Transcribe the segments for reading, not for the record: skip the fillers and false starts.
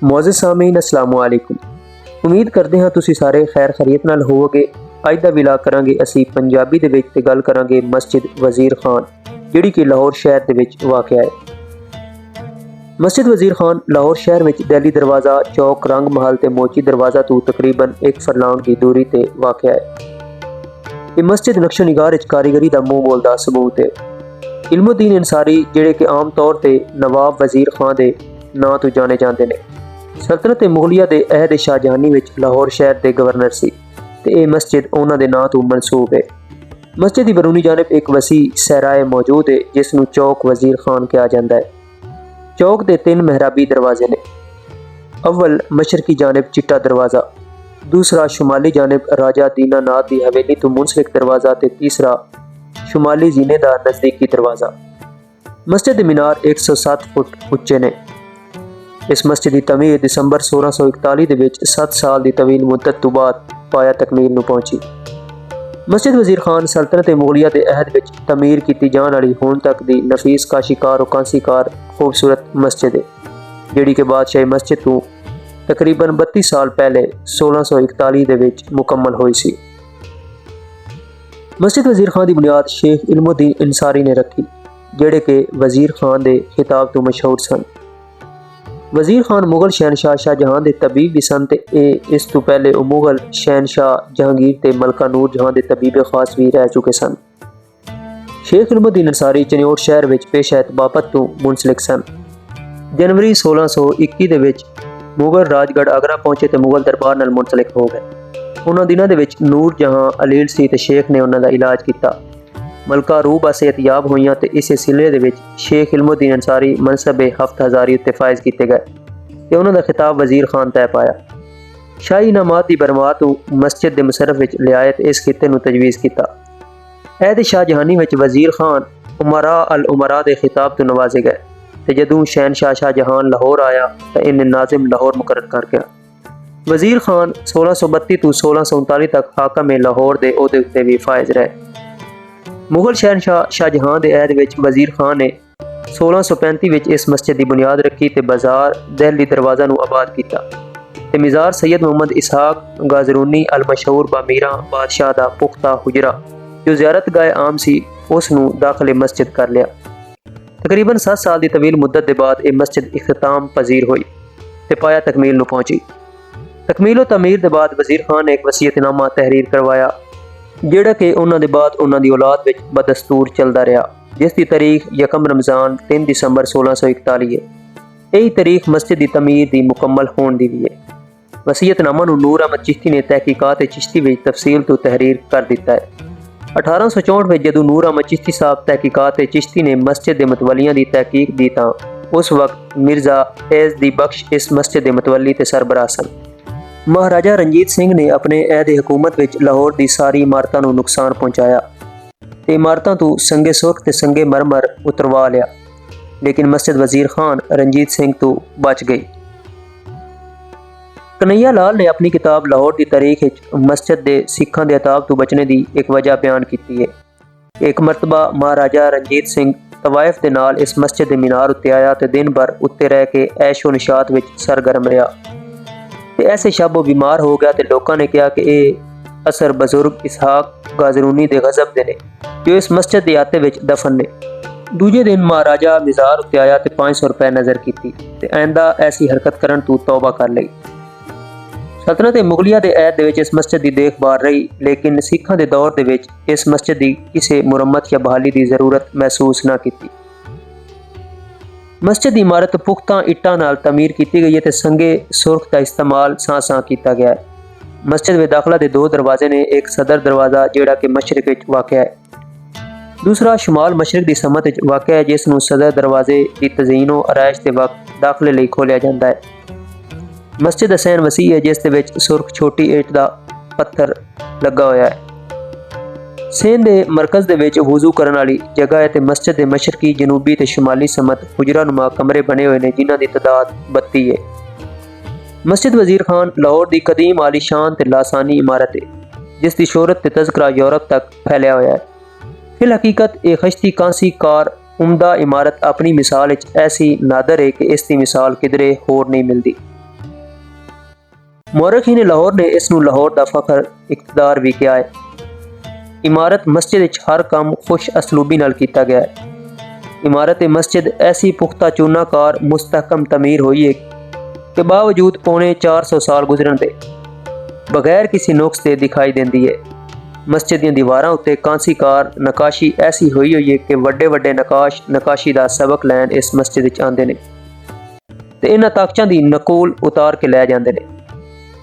ਮੌਜੂਦ ਸਾਮੀਨ अस्सलाम वालेकुम। उम्मीद करते हैं तुसी सारे खैर खैरियत नाल होवोगे। अज दा विलाग करांगे असी पंजाबी दे विच ते गल करांगे मस्जिद वज़ीर खान जिहड़ी कि लाहौर शहर दे विच वाक़या है। मस्जिद वज़ीर खान लाहौर शहर विच दिल्ली दरवाज़ा चौक रंग महल ते मोची दरवाज़ा तो तकरीबन 1 फरलांग की दूरी ते वाक़या है। ये मस्जिद नक्शो निगार विच कारीगरी दा मुंह बोलदा सबूत है। इल्मुद्दीन अंसारी जिहड़े कि आम तौर ते नवाब वज़ीर खान दे नां तो जाने जाते हैं, सल्तनत मुगलिया के अहद शाहजहानी विच लाहौर शहर के गवर्नर सी ते यह मस्जिद उन्हां दे नां तो मनसूब है। मस्जिद की बरूनी जानब एक वसी सहराए मौजूद है जिसनूं चौक वज़ीर खान कहा जाता है। चौक के 3 मेहराबी दरवाजे ने। अव्वल मशरकी जानब चिट्टा दरवाज़ा, दूसरा शुमाली जानब राजा दीनानाथ की हवेली तो मुंसलिक दरवाज़ा ते तीसरा शुमाली जीने का नज़दीकी दरवाज़ा। मस्जिद के मीनार 107 फुट उच्चे ने। इस मस्जिद की तमीर दिसंबर 1641 के 7 साल की तवील मुद्दत तो बाद पाया तकमील नूं पहुंची। मस्जिद वज़ीर खान सल्तनत मुगलिया के अहद विच तमीर की जाने वाली हुण तक की नफीस काशीकार और कांसीकार खूबसूरत मस्जिद है जिहड़ी कि बादशाही मस्जिद तो तकरीबन 32 साल पहले 1641 के विच मुकम्मल हुई सी। मस्जिद वज़ीर खान की बुनियाद शेख इल्मुद्दीन अंसारी ने रखी जिहड़े कि वज़ीर खान के खिताब तो मशहूर सन। वज़ीर खान मुगल शहनशाह शाहजहां के तबीब भी सन ते इस तो पहले वो मुगल शहनशाह जहांगीर ते मलका नूर जहां के तबीब खास भी रह चुके सन। शेख इल्मुद्दीन अंसारी चन्योट शहर में पेशायत बाबत तो मुंसलिक सन। जनवरी 1621 के विच मुगल राजगढ़ आगरा पहुंचे तो मुगल दरबार नाल मुंसलिक हो गए। उन्होंने दिनों के विच नूर जहां अलील सी ते शेख ने उन्हों का इलाज किया। मलका रूबा सेहतयाब हुई तो इस सिलसिले दे विच शेख इल्मुद्दीन अंसारी मनसबे हफ्त हज़ारी उत्ते फायज किए गए तो उन्होंने खिताब वज़ीर खान तय पाया। शाही इनामात की बरमात तो मस्जिद के मुसरफ विच लियाए तो इस खिते नूं तजवीज़ किया। अहद शाहजहानी विच वज़ीर खान उमरा अल उमरा के खिताब तो नवाजे गए तो जदों शहनशाह शाहजहान लाहौर आया तो इन्हें नाजिम लाहौर मुकर्रर कर गया। वज़ीर खान 1632 तो 1639 तक हाकम लाहौर के ओहदे उत्ते भी फायज रहे। मुगल शहनशाह शाहजहां के अहद विच वज़ीर खान ने 1635 विच इस मस्जिद की बुनियाद रखी तो बाजार दिल्ली दरवाज़ा नूं आबाद किया ते मिज़ार सैयद मुहम्मद इसहाक गाजरूनी अल मशहूर बामीरा बादशाह का पुख्ता हुजरा जो ज़ियारत गाह आम सी उसनूं दाखिले मस्जिद कर लिया। तकरीबन 7 साल की तवील मुद्दत के बाद यह मस्जिद इख्तिताम पजीर हुई तो पाया तकमील नूं पहुंची। तकमीलो तमीर के बाद वज़ीर खान ने एक वसीयतनामा तहरीर करवाया जिहड़ा कि उन्हां दे बाद उन्हां दी औलाद विच बदस्तूर चलदा रहा जिसकी तारीख 1 रमज़ान 3 दिसंबर 1641 है। यही तारीख मस्जिद की तमीर की मुकम्मल होने की भी है। वसीयतनामा नूं नूर अहमद चिश्ती ने तहकीकात चिश्ती विच तफसील तो तहरीर कर दिता है। 1864 में जदों नूर अहमद चिश्ती साहब तहकीकात चिश्ती ने मस्जिद के मतवलियां की तहकीक दी तां उस वक्त मिर्जा फैज़ दी बख्श इस मस्जिद के मतवली ते सरबराह सन। महाराजा रणजीत सिंह ने अपने अहद हुकूमत विच लाहौर की सारी इमारतों को नुकसान पहुँचाया तो इमारतों तो संगे सुर्ख ते संगे मरमर उतरवा लिया लेकिन मस्जिद वज़ीर खान रणजीत सिंह तो बच गई। कन्हैया लाल ने अपनी किताब लाहौर की तारीख मस्जिद के सिखां के अताब तो बचने की एक वजह बयान की है। एक मरतबा महाराजा रणजीत सिंह तवायफ के नाल इस मस्जिद के मीनार उत्ते आया तो दिन भर उत्ते रह के ऐशो निशात विच सरगर्म रहा तो ऐसे शब वो बीमार हो गया तो लोगों ने कहा कि यह असर बजुर्ग इसहाक गाजरूनी के गजब दे ने जो इस मस्जिद के आते विच दफन ने। दूजे दिन महाराजा मिज़ार उत्ते आया तो 500 रुपए नज़र की तो आइंदा ऐसी हरकत करन तू तौबा कर ली। सल्तनत मुगलिया के अहद विच इस मस्जिद की देखभाल रही लेकिन सिखां के दौर के विच इस मस्जिद की किसी मुरम्मत या बहाली की जरूरत महसूस न की। मस्जिद की इमारत पुख्ता इट्टां नाल तमीर की गई है तो संगे सुर्ख का इस्तेमाल सां किया गया है। मस्जिद में दाखिला के 2 दरवाजे ने, एक सदर दरवाज़ा जिहड़ा कि मशरक विच वाक़या है, दूसरा शुमाल मशरक की समत विच वाक़या है जिसनूं सदर दरवाजे की तज़ीनो आराइश के वक्त दाखिले लई खोलिया जाता है। मस्जिद हसैन वसी है जिस दे विच सुर्ख छोटी ईंट का पत्थर लगा होया है। सेंध के मरकज़ दे विच वुज़ू करने वाली जगह है तो मस्जिद के मशरकी जनूबी ते शुमाली समत हुजरा नुमा कमरे बने हुए हैं जिन्हां की तादाद 32 है। मस्जिद वज़ीर खान लाहौर की कदीम आलीशान ते लासानी इमारत है जिसकी शोहरत ते तज़करा यूरोप तक फैलिया हुआ है। फिल हकीकत एक खश्ती कांसी कार उम्दा इमारत अपनी मिसाल ऐसी नादर है कि इसकी मिसाल किधरे होर नहीं मिलती। ਮੌਰਖੀਨ ਲਾਹੌਰ ਨੇ ਇਸ ਨੂੰ ਲਾਹੌਰ ਦਾ ਫਖਰ ਇਕਤਦਾਰ ਵੀ ਕਿਹਾ ਹੈ। ਇਮਾਰਤ ਮਸਜਿਦ ਵਿੱਚ ਹਰ ਕੰਮ ਖੁਸ਼ ਅਸਲੂਬੀ ਨਾਲ ਕੀਤਾ ਗਿਆ ਹੈ। ਇਮਾਰਤ ਮਸਜਿਦ ਐਸੀ ਪੁਖਤਾ ਚੂਨਾਕਾਰ ਮੁਸਤਹਕਮ ਤਮੀਰ ਹੋਈ ਹੈ ਕਿ ਬਾਵਜੂਦ ਪੌਣੇ 400 ਸਾਲ ਗੁਜ਼ਰਨ ਦੇ ਬਗੈਰ ਕਿਸੇ ਨੁਕਸ ਦੇ ਦਿਖਾਈ ਦਿੰਦੀ ਹੈ। ਮਸਜਿਦ ਦੀਆਂ ਦੀਵਾਰਾਂ ਉੱਤੇ ਕਾਂਸੀਕਾਰ ਨਕਾਸ਼ੀ ਐਸੀ ਹੋਈ ਹੈ ਕਿ ਵੱਡੇ ਵੱਡੇ ਨਕਾਸ਼ ਨਕਾਸ਼ੀ ਦਾ ਸਬਕ ਲੈਣ ਇਸ ਮਸਜਿਦ ਵਿੱਚ ਆਉਂਦੇ ਨੇ ਤੇ ਇਹਨਾਂ ਤਾਕਚਾਂ ਦੀ ਨਕੂਲ ਉਤਾਰ ਕੇ ਲੈ ਜਾਂਦੇ ਨੇ।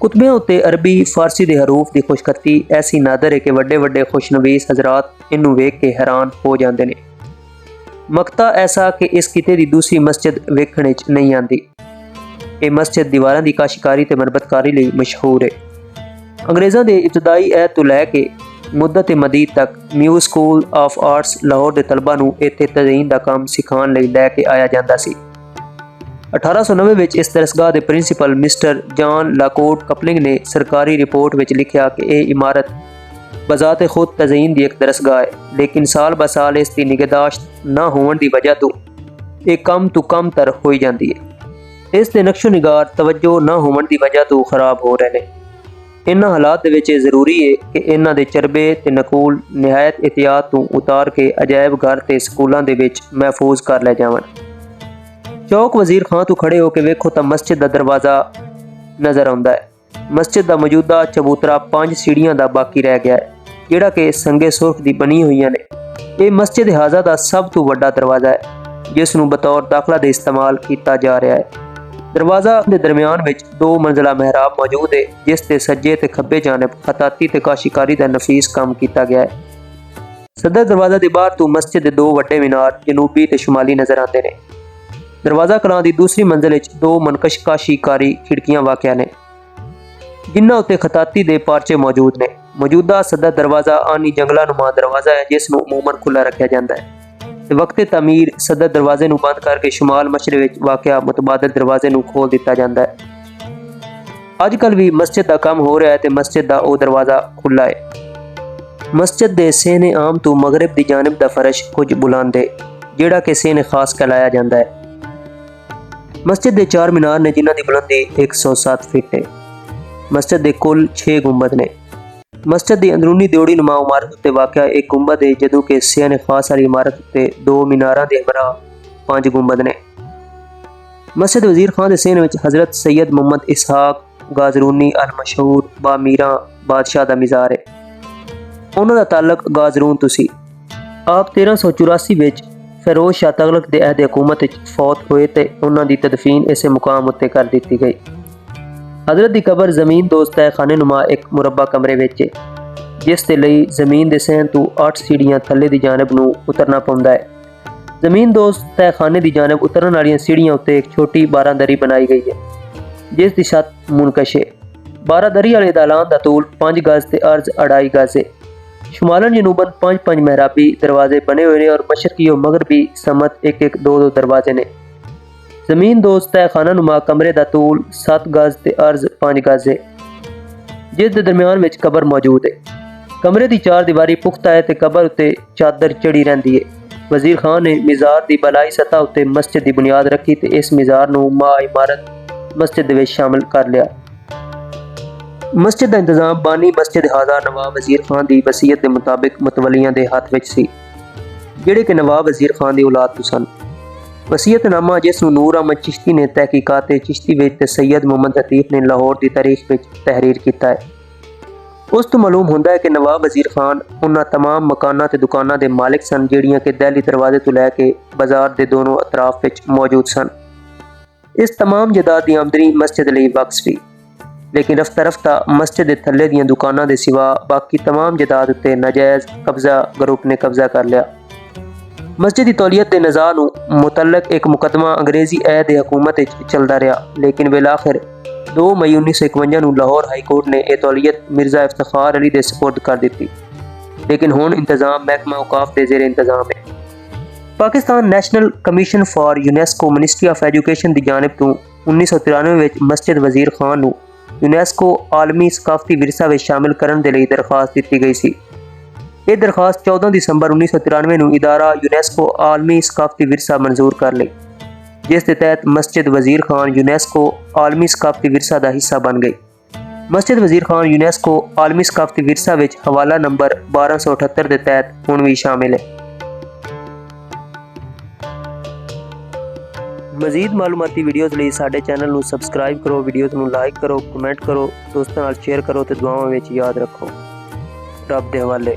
ਕੁਤਬਿਆਂ ਉੱਤੇ ਅਰਬੀ ਫਾਰਸੀ ਦੇ ਹਰੂਫ ਦੀ ਖੁਸ਼ਖੱਤੀ ਐਸੀ ਨਾਦਰ ਹੈ ਕਿ ਵੱਡੇ ਵੱਡੇ ਖੁਸ਼ਨਵੀਸ ਹਜ਼ਰਾਤ ਇਹਨੂੰ ਵੇਖ ਕੇ ਹੈਰਾਨ ਹੋ ਜਾਂਦੇ ਨੇ। ਮਕਤਾ ਐਸਾ ਕਿ ਇਸ ਕਿਤੇ ਦੀ ਦੂਸਰੀ ਮਸਜਿਦ ਵੇਖਣ ਵਿੱਚ ਨਹੀਂ ਆਉਂਦੀ। ਇਹ ਮਸਜਿਦ ਦੀਵਾਰਾਂ ਦੀ ਕਾਸ਼ੀਕਾਰੀ ਤੇ ਮਰਬਤਕਾਰੀ ਲਈ ਮਸ਼ਹੂਰ ਹੈ। ਅੰਗਰੇਜ਼ਾਂ ਦੇ ਇਬਤਦਾਈ ਅਹਿਦ ਤੋਂ ਲੈ ਕੇ ਮੁੱਦਤ ਮਦੀਦ ਤੱਕ new school of arts Lahore ਦੇ ਤਲਬਾ ਨੂੰ ਇੱਥੇ ਤਜ਼ਈਨ ਦਾ ਕੰਮ ਸਿਖਾਉਣ ਲਈ ਲੈ ਕੇ ਆਇਆ ਜਾਂਦਾ ਸੀ। 1890 ਵਿੱਚ ਇਸ ਦਰਸਗਾਹ ਦੇ ਪ੍ਰਿੰਸੀਪਲ ਮਿਸਟਰ ਜਾਨ ਲਾਕੋਟ ਕਪਲਿੰਗ ਨੇ ਸਰਕਾਰੀ ਰਿਪੋਰਟ ਵਿੱਚ ਲਿਖਿਆ ਕਿ ਇਹ ਇਮਾਰਤ ਬਜ਼ਾਤੇ ਖੁਦ ਤਜ਼ਈਨ ਦੀ ਇੱਕ ਦਰਸਗਾਹ ਹੈ, ਲੇਕਿਨ ਸਾਲ ਬ ਸਾਲ ਇਸ ਦੀ ਨਿਗਹਦਾਸ਼ਤ ਨਾ ਹੋਣ ਦੀ ਵਜ੍ਹਾ ਤੋਂ ਇਹ ਕਮ ਤੋਂ ਕਮ ਤਰ ਹੋਈ ਜਾਂਦੀ ਹੈ। ਇਸ ਦੇ ਨਕਸ਼ੋ ਨਿਗਾਰ ਤਵੱਜੋ ਨਾ ਹੋਣ ਦੀ ਵਜ੍ਹਾ ਤੋਂ ਖਰਾਬ ਹੋ ਰਹੇ ਨੇ। ਇਹਨਾਂ ਹਾਲਾਤ ਦੇ ਵਿੱਚ ਇਹ ਜ਼ਰੂਰੀ ਹੈ ਕਿ ਇਹਨਾਂ ਦੇ ਚਰਬੇ ਤੇ ਨਕੂਲ ਨਿਹਾਇਤ ਇhtiyat ਤੋਂ ਉਤਾਰ ਕੇ ਅਜਾਇਬ ਘਰ ਤੇ ਸਕੂਲਾਂ ਦੇ ਵਿੱਚ ਮਹਿਫੂਜ਼ ਕਰ ਲੈ ਜਾਵਣ। ਚੌਕ ਵਜ਼ੀਰ ਖਾਂ ਤੋਂ ਖੜੇ ਹੋ ਕੇ ਵੇਖੋ ਤਾਂ ਮਸਜਿਦ ਦਾ ਦਰਵਾਜ਼ਾ ਨਜ਼ਰ ਆਉਂਦਾ ਹੈ। ਮਸਜਿਦ ਦਾ ਮੌਜੂਦਾ ਚਬੂਤਰਾ 5 ਸੀੜੀਆਂ ਦਾ ਬਾਕੀ ਰਹਿ ਗਿਆ ਹੈ, ਜਿਹੜਾ ਕਿ ਸੰਗੇ ਸੁਰਖ ਦੀ ਬਣੀ ਹੋਈਆਂ ਨੇ। ਇਹ ਮਸਜਿਦ ਹਾਜ਼ਾ ਦਾ ਸਭ ਤੋਂ ਵੱਡਾ ਦਰਵਾਜ਼ਾ ਹੈ, ਜਿਸ ਨੂੰ ਬਤੌਰ ਦਾਖਲਾ ਦੇ ਇਸਤੇਮਾਲ ਕੀਤਾ ਜਾ ਰਿਹਾ ਹੈ। ਦਰਵਾਜ਼ਾ ਦੇ ਦਰਮਿਆਨ ਵਿੱਚ 2 ਮੰਜ਼ਲਾ ਮਹਿਰਾਬ ਮੌਜੂਦ ਹੈ, ਜਿਸ ਤੇ ਸੱਜੇ ਤੇ ਖੱਬੇ ਜਾਨਬ ਖਤਾਤੀ ਤੇ ਕਾਸ਼ੀਕਾਰੀ ਦਾ ਨਫੀਸ ਕੰਮ ਕੀਤਾ ਗਿਆ ਹੈ। ਸਦਰ ਦਰਵਾਜ਼ਾ ਦੇ ਬਾਹਰ ਤੋਂ ਮਸਜਿਦ ਦੇ 2 ਵੱਡੇ ਮੀਨਾਰ ਜਨੂਬੀ ਤੇ ਸ਼ੁਮਾਲੀ ਨਜ਼ਰ ਆਉਂਦੇ ਨੇ। ਦਰਵਾਜ਼ਾ ਕਲਾਂ ਦੀ ਦੂਸਰੀ ਮੰਜ਼ਲ ਵਿੱਚ 2 ਮਨਕਸ਼ ਕਾਸ਼ੀਕਾਰੀ ਖਿੜਕੀਆਂ ਵਾਕਿਆ ਨੇ, ਜਿਨ੍ਹਾਂ ਉੱਤੇ ਖਤਾਤੀ ਦੇ ਪਾਰਚੇ ਮੌਜੂਦ ਨੇ। ਮੌਜੂਦਾ ਸਦਰ ਦਰਵਾਜ਼ਾ ਆਨੀ ਜੰਗਲਾ ਨੁਮਾ ਦਰਵਾਜ਼ਾ ਹੈ, ਜਿਸ ਨੂੰ ਅਮੂਮਨ ਖੁੱਲਾ ਰੱਖਿਆ ਜਾਂਦਾ ਹੈ ਤੇ ਵਕਤ ਤਾਮੀਰ ਸਦਰ ਦਰਵਾਜ਼ੇ ਨੂੰ ਬੰਦ ਕਰਕੇ ਸ਼ੁਮਾਲ ਮਸ਼ਰਕ ਵਿੱਚ ਵਾਕਿਆ ਮੁਤਬਾਦਲ ਦਰਵਾਜ਼ੇ ਨੂੰ ਖੋਲ ਦਿੱਤਾ ਜਾਂਦਾ ਹੈ। ਅੱਜ ਕੱਲ੍ਹ ਵੀ ਮਸਜਿਦ ਦਾ ਕੰਮ ਹੋ ਰਿਹਾ ਹੈ ਤੇ ਮਸਜਿਦ ਦਾ ਉਹ ਦਰਵਾਜ਼ਾ ਖੁੱਲਾ ਹੈ। ਮਸਜਿਦ ਦੇ ਸੇਨੇ ਆਮ ਤੋਂ ਮਗਰਬ ਦੀ ਜਾਨਬ ਦਾ ਫਰਸ਼ ਕੁਝ ਬੁਲੰਦ ਹੈ, ਜਿਹੜਾ ਕਿ ਸੇਨੇ ਖਾਸ ਕਹਿਲਾਇਆ ਜਾਂਦਾ ਹੈ। ਮਸਜਿਦ ਦੇ 4 ਮੀਨਾਰ ਨੇ, ਜਿਨ੍ਹਾਂ ਦੀ ਬੁਲੰਦੀ 107 ਫੀਟ ਹੈ। ਮਸਜਿਦ ਦੇ ਕੁੱਲ 6 ਗੁੰਬਦ ਨੇ। ਮਸਜਿਦ ਦੀ ਅੰਦਰੂਨੀ ਦਿਓੜੀ ਨੁਮਾ ਇਮਾਰਤ ਉੱਤੇ ਵਾਕਿਆ ਇੱਕ ਗੁੰਬਦ ਹੈ, ਜਦੋਂ ਕਿ ਸੇਨੇ ਖਾਸ ਵਾਲੀ ਇਮਾਰਤ ਉੱਤੇ 2 ਮੀਨਾਰਾਂ ਦੇ ਹਮਰਾਹ 5 ਗੁੰਬਦ ਨੇ। ਮਸਜਿਦ ਵਜ਼ੀਰ ਖਾਂ ਦੇ ਸੇਨੇ ਵਿੱਚ ਹਜ਼ਰਤ ਸੈयद ਮੁਹੰਮਦ ਇਸਹਾਕ ਗਾਜ਼ਰੂਨੀ ਅਲ ਮਸ਼ਹੂਰ ਬਾ ਮੀਰਾਂ ਬਾਦਸ਼ਾਹ ਦਾ ਮਜ਼ਾਰ ਹੈ। ਉਹਨਾਂ ਦਾ ਤਾਲੁਕ ਗਾਜ਼ਰੂਨ ਤੋਂ ਸੀ। ਆਪ 1384 ਵਿੱਚ ਫਿਰੋਜ਼ ਸ਼ਾਹ ਤਗਲਕ ਦੇ ਅਹਿਦ ਹਕੂਮਤ ਵਿੱਚ ਫੌਤ ਹੋਏ ਤੇ ਉਹਨਾਂ ਦੀ ਤਦਫੀਨ ਇਸੇ ਮੁਕਾਮ ਉੱਤੇ ਕਰ ਦਿੱਤੀ ਗਈ। ਹਜ਼ਰਤ ਦੀ ਕਬਰ ਜ਼ਮੀਨ ਦੋਸਤ ਤਹਿਖਾਨੇ ਨੁਮਾ ਇੱਕ ਮੁਰੱਬਾ ਕਮਰੇ ਵਿੱਚ ਹੈ, ਜਿਸ ਦੇ ਲਈ ਜ਼ਮੀਨ ਦੇ ਸਹਿਣ ਤੋਂ 8 ਸੀੜੀਆਂ ਥੱਲੇ ਦੀ ਜਾਨਬ ਨੂੰ ਉਤਰਨਾ ਪੈਂਦਾ ਹੈ। ਜ਼ਮੀਨ ਦੋਸਤ ਤਹਿਖਾਨੇ ਦੀ ਜਾਨਬ ਉਤਰਨ ਵਾਲੀਆਂ ਸੀੜੀਆਂ ਉੱਤੇ ਇੱਕ ਛੋਟੀ 12 ਦਰੀ ਬਣਾਈ ਗਈ ਹੈ, ਜਿਸ ਦੀ ਛੱਤ ਮੁਨਕਸ਼ ਹੈ। 12 ਦਰੀ ਵਾਲੇ ਦਾਲਾਨ ਦਾ ਤੂਲ 5 ਗਜ਼ ਤੇ ਅਰਜ਼ 2.5 ਗਜ਼ ਹੈ। शुमालन जनूबन 5 महराबी दरवाजे बने हुए हैं और मशरकी और मगरबी समत 1-1 2-2 दरवाजे ने। जमीन दोस्त तहखाना नुमा कमरे का तूल 7 गज ते अर्ज 5 गज है, जिस दे दरम्यान विच कबर मौजूद है। कमरे की 4 दीवारी पुख्ता है ते कबर उत्ते चादर चढ़ी रहिंदी है। वजीर खान ने मिज़ार की बलाई सतह उत्ते मस्जिद की बुनियाद रखी ते इस मिज़ार नूं मा इमारत मस्जिद दे विच शामिल कर लिया। मस्जिद का इंतजाम बानी मस्जिद हाजा नवाब वजीर खान की वसीयत के मुताबिक मुतवलियां के हाथ विच सी, जिहड़े कि नवाब वजीर खान की औलाद तो सन। वसीयतनामा जिसनूं नूर अहमद चिश्ती ने तहकीकात चिश्ती विच ते सैयद मुहम्मद लतीफ़ ने लाहौर की तारीख विच तहरीर किया है। उस तो मालूम होंदा है कि नवाब वजीर खान उन्हां तमाम मकानां ते दुकानां दे मालिक सन जिहड़ियां कि दिल्ली दरवाजे तो लैके बाजार के दोनों अतराफ विच मौजूद सन। इस तमाम जायदाद की आमदनी मस्जिद लई वक्फ सी, लेकिन रफ्ता रफ्ता मस्जिद के थल्ले दीयां दुकानां दे सिवा बाकी तमाम जायदाद उत्ते नाजायज़ कब्जा ग्रुप ने कब्जा कर लिया। मस्जिद की तौलीयत के निज़ाम नूं मुतल्लक एक मुकदमा अंग्रेज़ी अहद हुकूमत चलता रहा, लेकिन बिलाखिर 2 मई 1951 नूं लाहौर हाई कोर्ट ने यह तौलीयत मिर्ज़ा इफ्तिखार अली दे सपुर्द कर दी, लेकिन हुण इंतजाम महकमा औकाफ के ज़ेर इंतजाम है। Pakistan national commission for UNESCO ministry of education की जानिब तो 1993 में मस्जिद वजीर खान नूं यूनेस्को आलमी सकाफती विरसा में शामिल करने के लिए दरखास्त दी गई सी। यह दरखास्त 14 दिसंबर 1993 नूं इदारा यूनेस्को आलमी सकाफती विरसा मंजूर कर ली, जिस के तहत मस्जिद वजीर खान यूनेस्को आलमी सकाफती विरसा का हिस्सा बन गई। ਮਸਜਿਦ ਵਜ਼ੀਰ ਖਾਨ ਯੂਨੈਸਕੋ ਆਲਮੀ ਸਕਾਫਤੀ ਵਿਰਸਾ ਵਿੱਚ ਹਵਾਲਾ ਨੰਬਰ 1278 ਦੇ ਤਹਿਤ ਹੁਣ ਵੀ ਸ਼ਾਮਿਲ ਹੈ। ਮਜ਼ੀਦ ਮਾਲੂਮਾਤੀ ਵੀਡੀਓਜ਼ ਲਈ ਸਾਡੇ ਚੈਨਲ ਨੂੰ ਸਬਸਕ੍ਰਾਈਬ ਕਰੋ, ਵੀਡੀਓਜ਼ ਨੂੰ ਲਾਈਕ ਕਰੋ, ਕਮੈਂਟ ਕਰੋ, ਦੋਸਤਾਂ ਨਾਲ ਸ਼ੇਅਰ ਕਰੋ ਤੇ ਦੁਆਵਾਂ ਵਿੱਚ ਯਾਦ ਰੱਖੋ। ਰੱਬ ਦੇ ਹਵਾਲੇ।